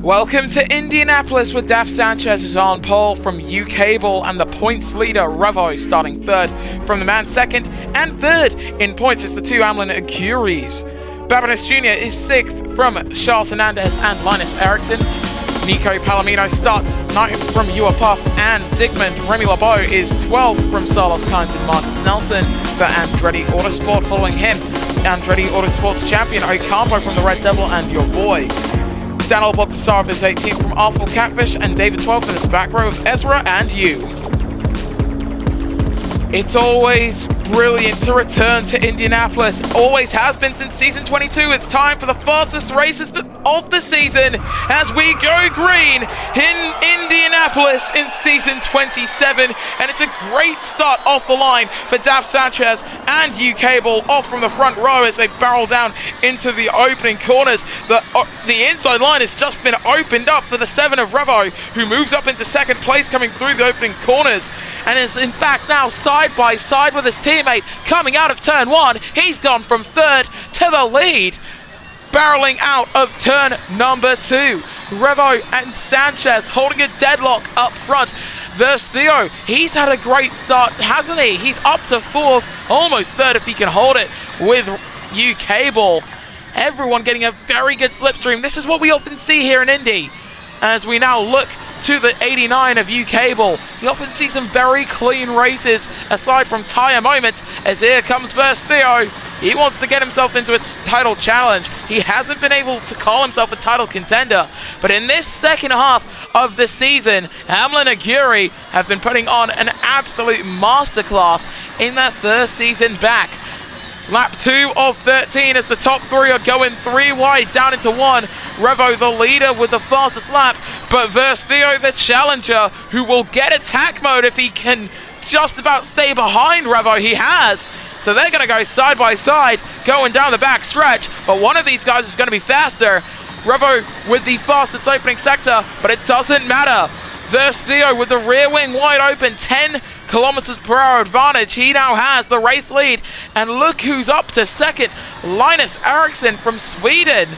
Welcome to Indianapolis, with Daf Sanchez is on pole from U-Cable and the points leader Revo starting third. From the man second and third in points is the two Amlin Aguirres. Babinis Jr. is sixth from Charles Hernandez and Linus Eriksson. Nico Palomino starts ninth from Ewa Puff and Zygmunt. Remy LeBeau is 12th from Carlos Kynes and Marcus Nelson for Andretti Autosport. Following him, Andretti Autosport's champion Ocampo from the Red Devil and your boy. Daniel Bogdasarov is 18th from Artful Catfish, and David 12th in his back row of Ezra and you. It's always brilliant to return to Indianapolis. Always has been since season 22. It's time for the fastest races of the season as we go green in Indianapolis in season 27. And it's a great start off the line for Daf Sanchez and U-Cable off from the front row as they barrel down into the opening corners. The inside line has just been opened up for the 7 of Revo, who moves up into second place coming through the opening corners and is in fact now side by side with his teammate coming out of turn 1. He's gone from third to the lead, barreling out of turn number 2. Revo and Sanchez holding a deadlock up front. Versus Theo, he's had a great start, hasn't he? He's up to 4th, almost 3rd if he can hold it with U-Cable. Everyone getting a very good slipstream. This is what we often see here in Indy. As we now look to the 89 of U-Cable, you often see some very clean races aside from tire moments, as here comes Versus Theo. He wants to get himself into a title challenge. He hasn't been able to call himself a title contender, but in this second half of the season, Amlin Aguirre have been putting on an absolute masterclass in their first season back. Lap 2 of 13 as the top 3 are going 3 wide down into 1. Revo the leader with the fastest lap, but Versus Theo the challenger, who will get attack mode if he can just about stay behind Revo. He has. So they're going to go side by side going down the back stretch, but one of these guys is going to be faster. Revo with the fastest opening sector, but it doesn't matter. Versus Theo with the rear wing wide open, 10 kilometers per hour advantage. He now has the race lead, and look who's up to second. Linus Eriksson from Sweden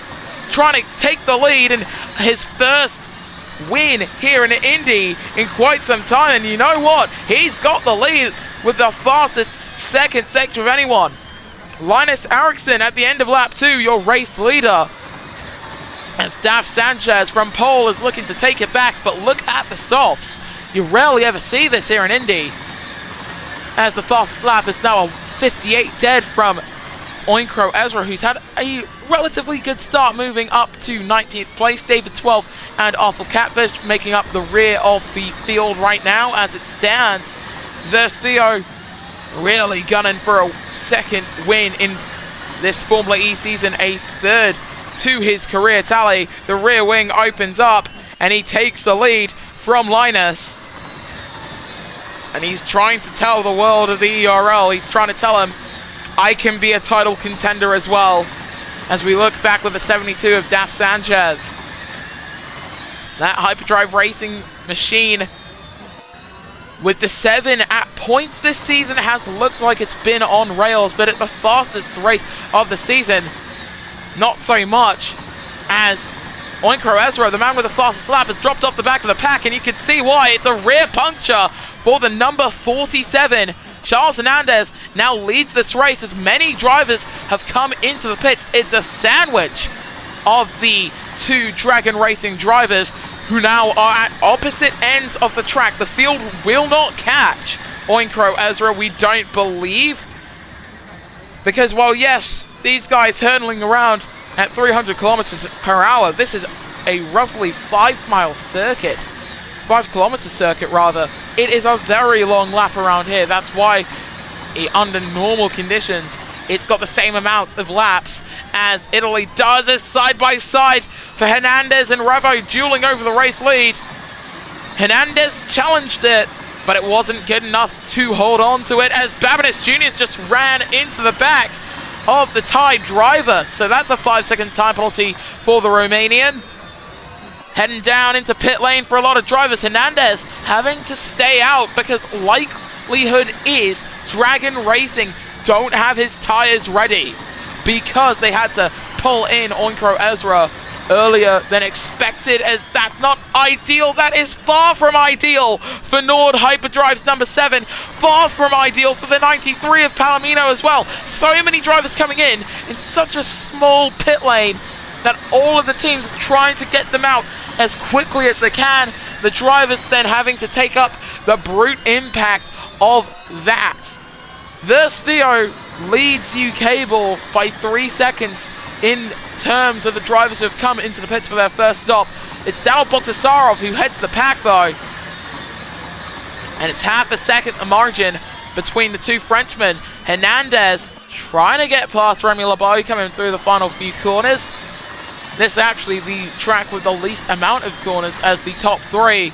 trying to take the lead in his first win here in Indy in quite some time. And you know what? He's got the lead with the fastest second sector of anyone. Linus Eriksson at the end of lap 2, your race leader. As Daf Sanchez from pole is looking to take it back, but look at the softs. You rarely ever see this here in Indy, as the fastest lap is now a 58 dead from Oinkro Ezra, who's had a relatively good start moving up to 19th place. David 12th and Artful Catfish making up the rear of the field right now as it stands. Versus Theo really gunning for a second win in this Formula E season, a third to his career tally. The rear wing opens up and he takes the lead from Linus. And he's trying to tell the world of the ERL, he's trying to tell him, I can be a title contender as well. As we look back with the 72 of Daf Sanchez. That hyperdrive racing machine with the 7 at points this season has looked like it's been on rails, but at the fastest race of the season, not so much, as Oinkro Ezra, the man with the fastest lap, has dropped off the back of the pack, and you can see why. It's a rear puncture for the number 47. Charles Hernandez now leads this race as many drivers have come into the pits. It's a sandwich of the 2 Dragon Racing drivers who now are at opposite ends of the track. The field will not catch Oinkro Ezra, we don't believe, because while yes, these guys hurtling around at 300 kilometers per hour, this is a roughly 5-mile circuit. 5-kilometer circuit rather. It is a very long lap around here. That's why under normal conditions it's got the same amount of laps as Italy does, as side by side for Hernandez and Revo dueling over the race lead. Hernandez challenged it, but it wasn't good enough to hold on to it, as Babinis Jr. just ran into the back of the tied driver. So that's a 5-second time penalty for the Romanian. Heading down into pit lane for a lot of drivers. Hernandez having to stay out because likelihood is Dragon Racing don't have his tires ready, because they had to pull in Oinkro Ezra earlier than expected, as that's not ideal. That is far from ideal for Nord Hyperdrive's number 7. Far from ideal for the 93 of Palomino as well. So many drivers coming in such a small pit lane that all of the teams are trying to get them out as quickly as they can. The drivers then having to take up the brute impact of that. Theo leads UK Ball by 3 seconds in terms of the drivers who have come into the pits for their first stop. It's Daniel Bogdasarov who heads the pack though. And it's half a second the margin between the two Frenchmen. Hernandez trying to get past Remy Lebeau coming through the final few corners. This is actually the track with the least amount of corners, as the top 3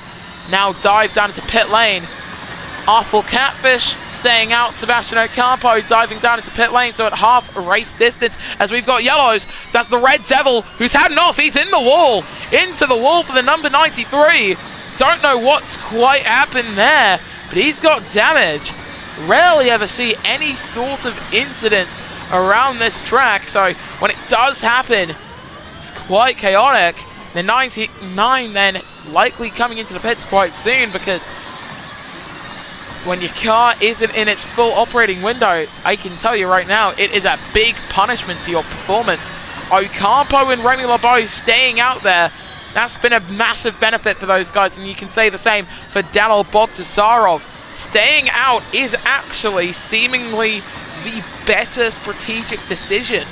now dive down into pit lane. Awful Catfish staying out. Sebastian Ocampo diving down into pit lane, so at half race distance, as we've got yellows. That's the Red Devil who's had enough. He's in the wall. Into the wall for the number 93. Don't know what's quite happened there, but he's got damage. Rarely ever see any sort of incident around this track, so when it does happen, it's quite chaotic. The 99 then likely coming into the pits quite soon, because when your car isn't in its full operating window, I can tell you right now, it is a big punishment to your performance. Ocampo and Remy Lebeau staying out there, that's been a massive benefit for those guys, and you can say the same for Daniel Bogdasarov. Staying out is actually seemingly the better strategic decision.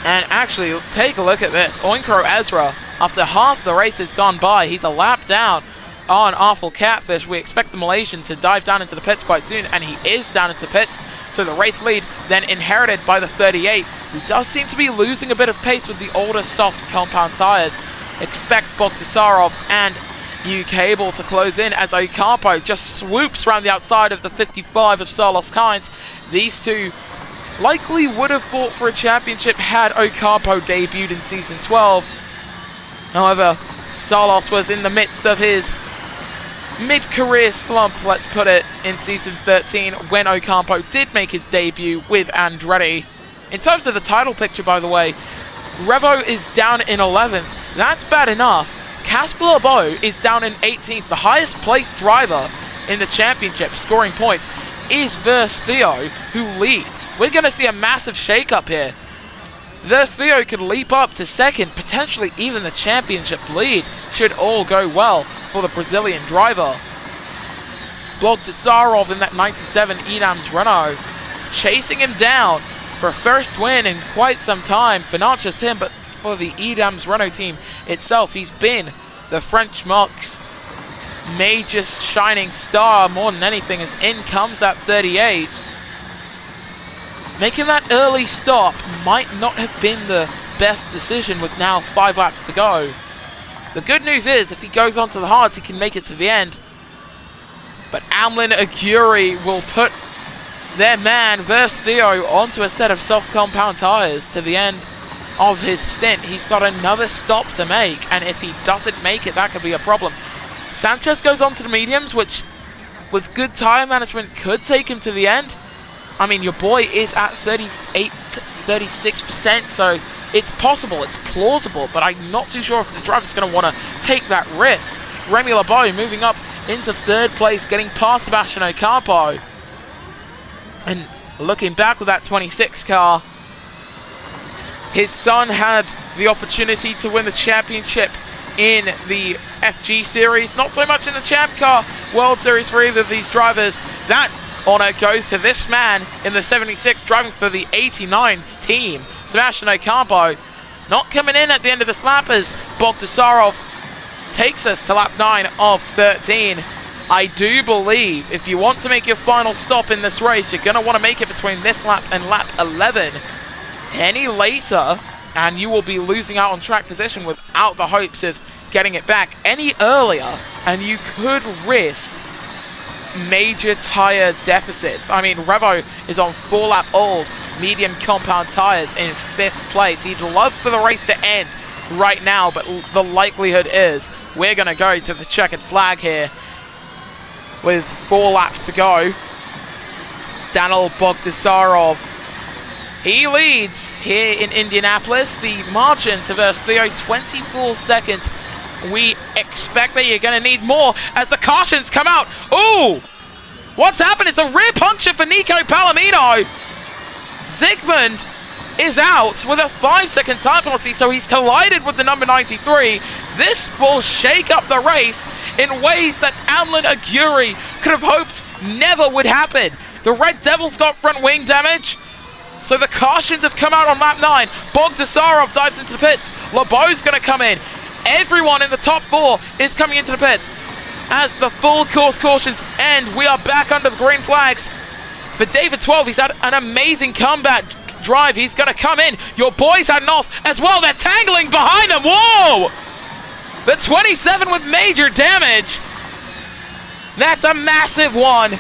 And actually, take a look at this. Oinkro Ezra, after half the race has gone by, he's a lap down on Awful Catfish. We expect the Malaysian to dive down into the pits quite soon, and he is down into pits. So the race lead then inherited by the 38, who does seem to be losing a bit of pace with the older soft compound tyres. Expect Bogdasarov and UK Ball to close in, as Ocampo just swoops around the outside of the 55 of Carlos Kynes. These two likely would have fought for a championship had Ocampo debuted in Season 12. However, Salos was in the midst of his mid-career slump, let's put it, in Season 13 when Ocampo did make his debut with Andretti. In terms of the title picture, by the way, Revo is down in 11th. That's bad enough. Casper Lebeau is down in 18th. The highest placed driver in the championship, scoring points, is Theo, who leads. We're going to see a massive shake-up here. Theo could leap up to second, potentially even the championship lead, should all go well for the Brazilian driver. Bogdasarov in that 97 Edam's Renault, chasing him down for a first win in quite some time, for not just him, but for the Edam's Renault team itself. He's been the French Marque's major shining star more than anything, as in comes that 38. Making that early stop might not have been the best decision with now 5 laps to go. The good news is, if he goes on to the hards, he can make it to the end. But Amlin Aguirre will put their man, Theo, onto a set of soft compound tyres to the end of his stint. He's got another stop to make, and if he doesn't make it, that could be a problem. Sanchez goes on to the mediums, which with good tyre management could take him to the end. I mean, your boy is at 36%, so it's possible, it's plausible, but I'm not too sure if the driver's going to want to take that risk. Remy Lebeau moving up into 3rd place, getting past Sebastian Ocampo. And looking back with that 26 car, his son had the opportunity to win the championship in the FG Series, not so much in the Champ Car World Series for either of these drivers. That honor goes to this man in the 76 driving for the 89th team, Sebastian Ocampo. Not coming in at the end of this lap as Bogdasarov takes us to lap 9 of 13. I do believe if you want to make your final stop in this race, you're going to want to make it between this lap and lap 11. Any later, and you will be losing out on track position without the hopes of getting it back. Any earlier, and you could risk major tire deficits. I mean, Revo is on 4-lap old medium compound tires in 5th place. He'd love for the race to end right now, but the likelihood is we're going to go to the checkered flag here with 4 laps to go. Daniel Bogdasarov He leads here in Indianapolis. The margin to verse Theo, 24 seconds. We expect that you're going to need more as the cautions come out. Ooh! What's happened? It's a rear puncture for Nico Palomino. Zygmunt is out with a 5-second time penalty, so he's collided with the number 93. This will shake up the race in ways that Amlin Aguirre could have hoped never would happen. The Red Devils got front wing damage, so the cautions have come out on lap 9. Bogdasarov dives into the pits. LeBeau's going to come in. Everyone in the top 4 is coming into the pits as the full course cautions end. We are back under the green flags. For David 12, he's had an amazing comeback drive. He's going to come in. Your boys had an off as well. They're tangling behind them. Whoa! The 27 with major damage. That's a massive one.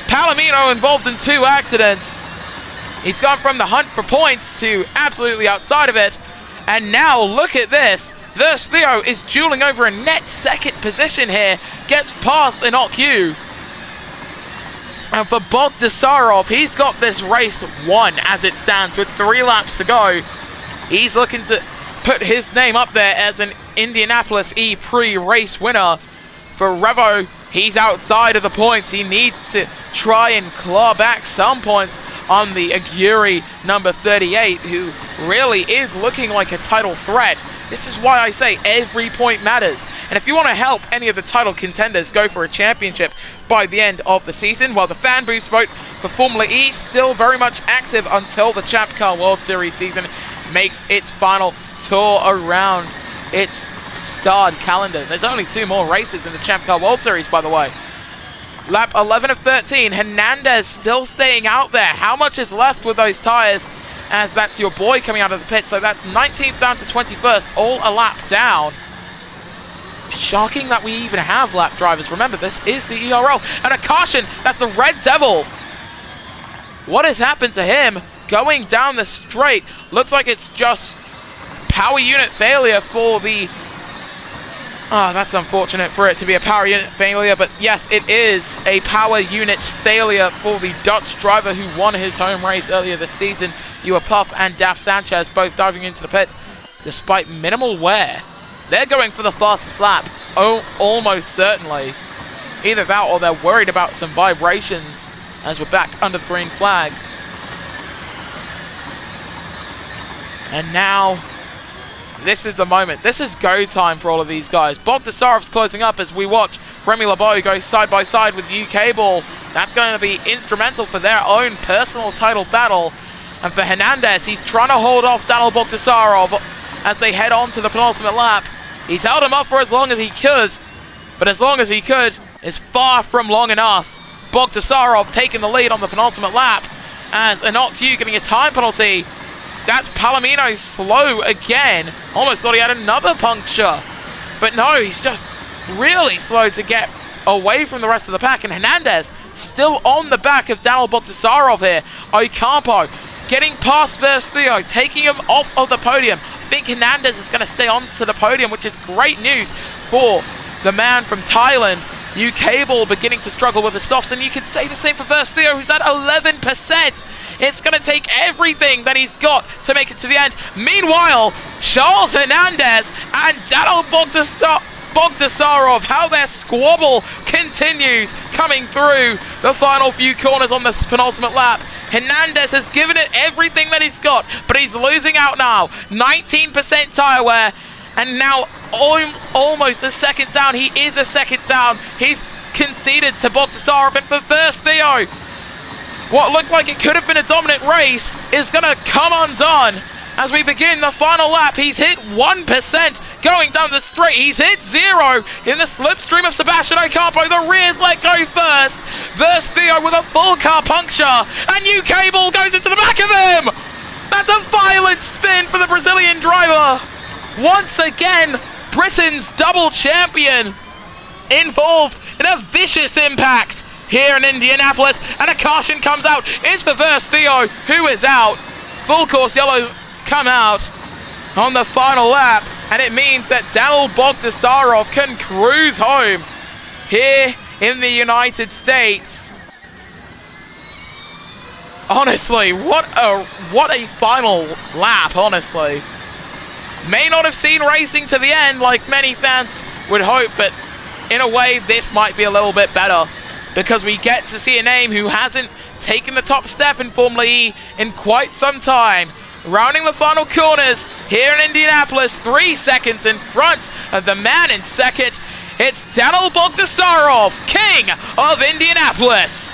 Palomino involved in 2 accidents. He's gone from the hunt for points to absolutely outside of it. And now look at this. Verse Theo is dueling over a net second position here. Gets past Enoch Yu. And for Bogdasarov, he's got this race won as it stands with 3 laps to go. He's looking to put his name up there as an Indianapolis ePrix race winner. For Revo, he's outside of the points. He needs to try and claw back some points on the Aguirre number 38, who really is looking like a title threat. This is why I say every point matters. And if you want to help any of the title contenders go for a championship by the end of the season, well, the fan boost vote for Formula E still very much active until the Champ Car World Series season makes its final tour around its starred calendar. There's only 2 more races in the Champ Car World Series, by the way. Lap 11 of 13, Hernandez still staying out there. How much is left with those tires? As that's your boy coming out of the pit. So that's 19th down to 21st, all a lap down. Shocking that we even have lap drivers. Remember, this is the ERL. And a caution, that's the Red Devil. What has happened to him? Going down the straight. Looks like it's just power unit failure for the... Oh, that's unfortunate for it to be a power unit failure, but yes, it is a power unit failure for the Dutch driver who won his home race earlier this season. You were Puff and Daf Sanchez both diving into the pits despite minimal wear. They're going for the fastest lap. Oh, almost certainly. Either that or they're worried about some vibrations as we're back under the green flags. And now... this is the moment. This is go time for all of these guys. Bogdasarov's closing up as we watch Remy LeBeau go side by side with UK Ball. That's going to be instrumental for their own personal title battle. And for Hernandez, he's trying to hold off Daniel Bogdasarov as they head on to the penultimate lap. He's held him up for as long as he could, but as long as he could is far from long enough. Bogdasarov taking the lead on the penultimate lap as Enoch Yu getting a time penalty. That's Palomino slow again. Almost thought he had another puncture. But no, he's just really slow to get away from the rest of the pack. And Hernandez still on the back of Daniel Bogdasarov here. Ocampo getting past Verse Theo, taking him off of the podium. I think Hernandez is going to stay on to the podium, which is great news for the man from Thailand. UK Ball beginning to struggle with the softs. And you can say the same for Verse Theo, who's at 11%. It's going to take everything that he's got to make it to the end. Meanwhile, Charles Hernandez and Daniel Bogdasarov, how their squabble continues coming through the final few corners on this penultimate lap. Hernandez has given it everything that he's got, but he's losing out now. 19% tire wear, and now almost a second down. He is a second down. He's conceded to Bogdasarov, and for Verse Theo, what looked like it could have been a dominant race is going to come undone as we begin the final lap. He's hit 1% going down the straight. He's hit 0 in the slipstream of Sebastian Ocampo. The rears let go first. Verse Theo with a full car puncture, and UK Ball goes into the back of him. That's a violent spin for the Brazilian driver. Once again, Britain's double champion involved in a vicious impact here in Indianapolis, and a caution comes out. It's for Verse Theo, who is out. Full course yellows come out on the final lap, and it means that Daniel Bogdasarov can cruise home here in the United States. Honestly, what a final lap, honestly. May not have seen racing to the end like many fans would hope, but in a way, this might be a little bit better because we get to see a name who hasn't taken the top step in Formula E in quite some time. Rounding the final corners here in Indianapolis, 3 seconds in front of the man in second. It's Daniil Bogdasarov, king of Indianapolis.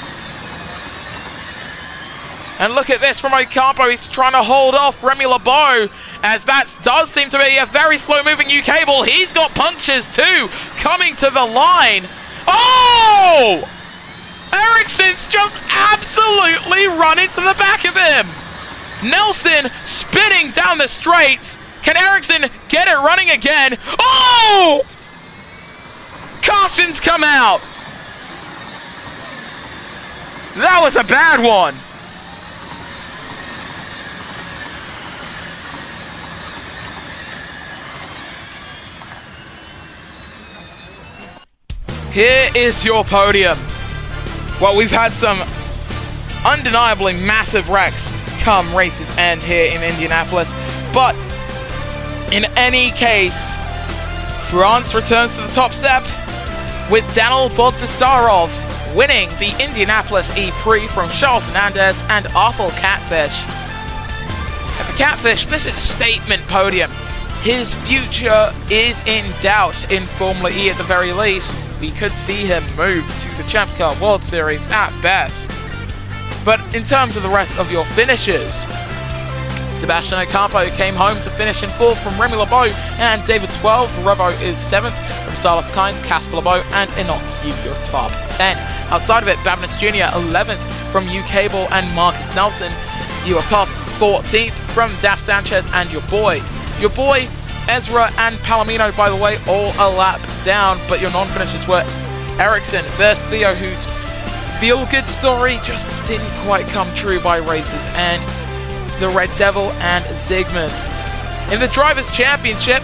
And look at this from Ocampo. He's trying to hold off Remy LeBeau, as that does seem to be a very slow-moving UK ball. He's got punctures too, coming to the line. Oh! Ericsson's just absolutely run into the back of him. Nelson spinning down the straight. Can Ericsson get it running again? Oh! Cautions come out. That was a bad one. Here is your podium. Well, we've had some undeniably massive wrecks come races end here in Indianapolis, but in any case, France returns to the top step with Daniil Bogdasarov winning the Indianapolis ePrix from Charles Hernandez and Arthur Catfish. And for Catfish, this is a statement podium. His future is in doubt in Formula E at the very least. We could see him move to the Champ Car World Series at best. But in terms of the rest of your finishes, Sebastian Ocampo came home to finish in 4th from Remy LeBeau and David 12. Revo is 7th from Silas Kynes, Casper LeBeau, and Enoch Hugh, your top 10. Outside of it, Babinus Jr. 11th from UK Ball and Marcus Nelson. You are Puff 14th from Daf Sanchez and your boy. Your boy, Ezra and Palomino, by the way, all a lap down, but your non-finishers were Ericsson versus Theo, whose feel-good story just didn't quite come true by races, and the Red Devil and Zygmunt. In the Drivers' Championship,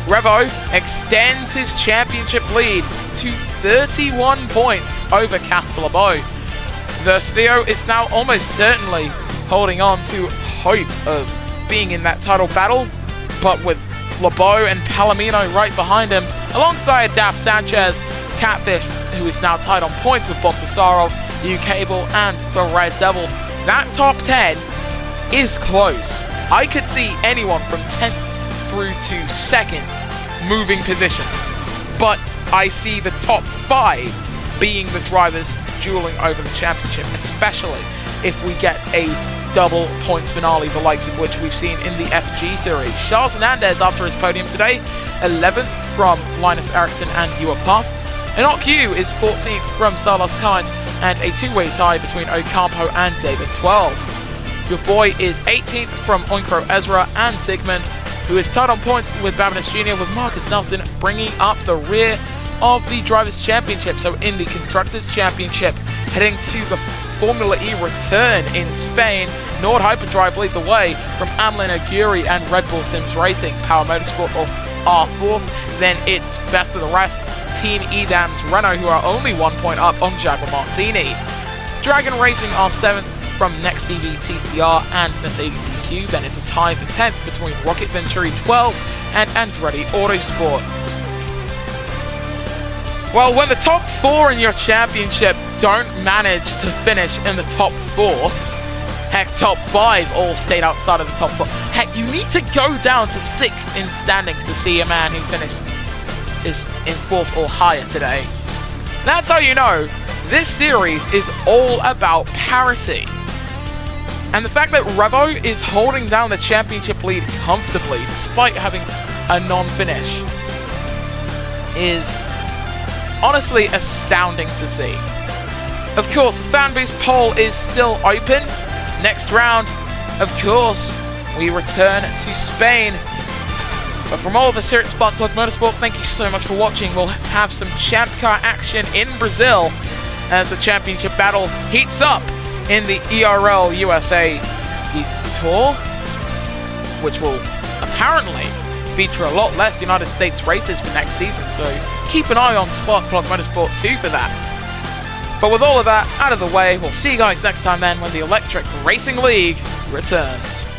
Revo extends his championship lead to 31 points over Casper LeBeau. Versus Theo is now almost certainly holding on to hope of being in that title battle, but with LeBeau and Palomino right behind him, alongside Daf Sanchez, Catfish, who is now tied on points with Bogdasarov, UK Ball, and the Red Devil. That top 10 is close. I could see anyone from 10th through to 2nd moving positions, but I see the top 5 being the drivers dueling over the championship, especially if we get a double points finale, the likes of which we've seen in the FG series. Charles Hernandez, after his podium today, 11th from Linus Eriksson and Ewa Puff. Enoch Hugh is 14th from Silas Kynes, and a two-way tie between Ocampo and David 12. Your boy is 18th from Oinkro Ezra and Zygmunt, who is tied on points with Babinus Jr., with Marcus Nelson bringing up the rear of the Drivers' Championship. So in the Constructors' Championship, heading to the Formula E return in Spain, Nord Hyperdrive lead the way from Amlin Aguirre and Red Bull Sims Racing. Power Motorsport are 4th, then it's best of the rest, Team Edam's Renault, who are only 1 point up on Jaguar Martini. Dragon Racing are 7th from Next EV TCR and Mercedes EQ, then it's a tie for 10th between Rocket Venturi 12 and Andretti Autosport. Well, when the top 4 in your championship don't manage to finish in the top 4, heck, top 5 all stayed outside of the top 4. Heck, you need to go down to 6th in standings to see a man who finished is in 4th or higher today. That's how you know this series is all about parity. And the fact that Revo is holding down the championship lead comfortably despite having a non-finish is honestly astounding to see. Of course, the FanBoost poll is still open. Next round, of course, we return to Spain. But from all of us here at Spark Plug Motorsport, thank you so much for watching. We'll have some Champ Car action in Brazil as the championship battle heats up in the ERL USA Tour, which will apparently feature a lot less United States races for next season, so keep an eye on Spark Plug Motorsport 2 for that. But with all of that out of the way, we'll see you guys next time then when the Electric Racing League returns.